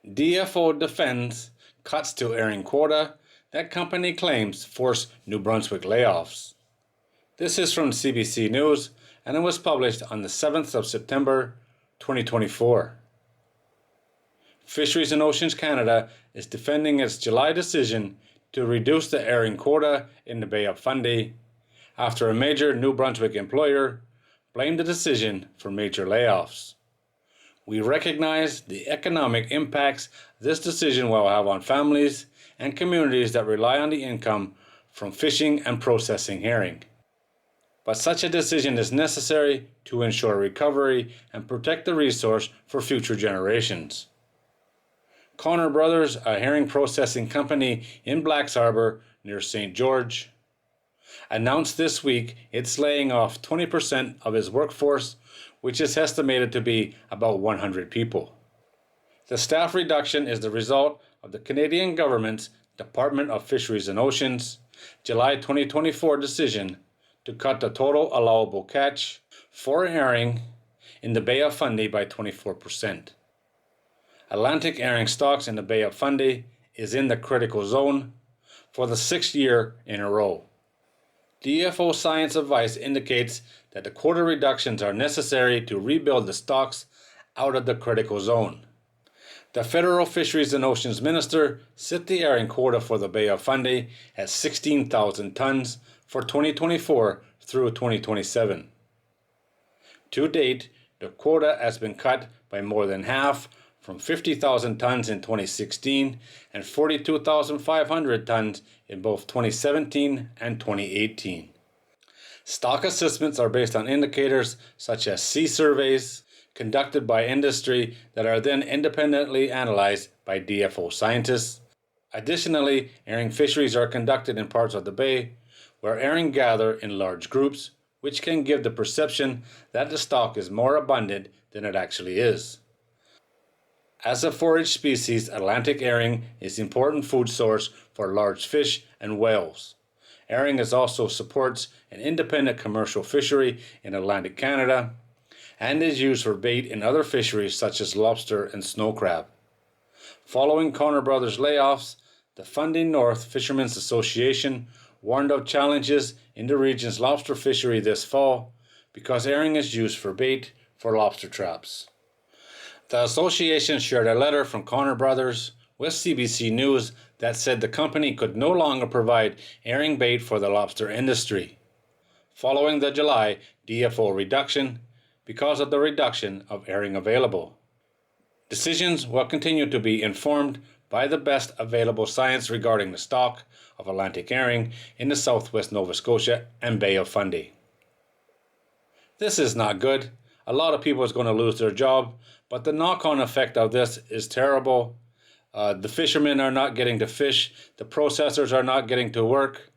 DFO defends cuts to herring quota that company claims force New Brunswick layoffs. This is from CBC News, and it was published on the 7th of September 2024. Fisheries and Oceans Canada is defending its July decision to reduce the herring quota in the Bay of Fundy after a major New Brunswick employer blamed the decision for major layoffs. We recognize the economic impacts this decision will have on families and communities that rely on the income from fishing and processing herring. But such a decision is necessary to ensure recovery and protect the resource for future generations. Connor Brothers, a herring processing company in Blacks Harbour near St. George, announced this week it's laying off 20% of its workforce, which is estimated to be about 100 people. The staff reduction is the result of the Canadian government's Department of Fisheries and Oceans July 2024 decision to cut the total allowable catch for herring in the Bay of Fundy by 24%. Atlantic herring stocks in the Bay of Fundy is in the critical zone for the 6th year in a row. DFO science advice indicates that the quota reductions are necessary to rebuild the stocks out of the critical zone. The Federal Fisheries and Oceans Minister set the herring quota for the Bay of Fundy at 16,000 tons for 2024 through 2027. To date, the quota has been cut by more than half, from 50,000 tons in 2016 and 42,500 tons in both 2017 and 2018. Stock assessments are based on indicators such as sea surveys conducted by industry that are then independently analyzed by DFO scientists. Additionally, herring fisheries are conducted in parts of the bay where herring gather in large groups, which can give the perception that the stock is more abundant than it actually is. As a forage species, Atlantic herring is an important food source for large fish and whales. Herring also supports an independent commercial fishery in Atlantic Canada and is used for bait in other fisheries such as lobster and snow crab. Following Connor Brothers layoffs, the Fundy North Fishermen's Association warned of challenges in the region's lobster fishery this fall because herring is used for bait for lobster traps. The association shared a letter from Connor Brothers with CBC News that said the company could no longer provide herring bait for the lobster industry, following the July DFO reduction because of the reduction of herring available. Decisions will continue to be informed by the best available science regarding the stock of Atlantic herring in the southwest Nova Scotia and Bay of Fundy. This is not good. A lot of people are going to lose their job, but the knock-on effect of this is terrible. The fishermen are not getting to fish. The processors are not getting to work.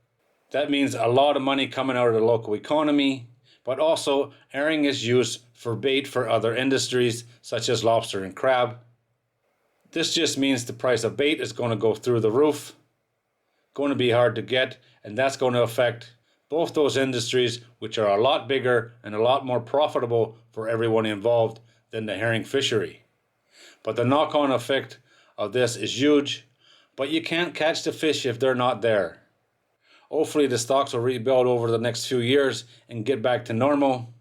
That means a lot of money coming out of the local economy, but also herring is used for bait for other industries such as lobster and crab. This just means the price of bait is going to go through the roof, going to be hard to get, and that's going to affect both those industries, which are a lot bigger and a lot more profitable for everyone involved than the herring fishery. But the knock-on effect of this is huge, but you can't catch the fish if they're not there. Hopefully the stocks will rebuild over the next few years and get back to normal.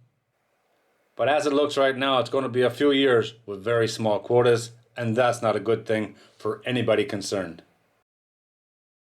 But as it looks right now, it's going to be a few years with very small quotas, and that's not a good thing for anybody concerned.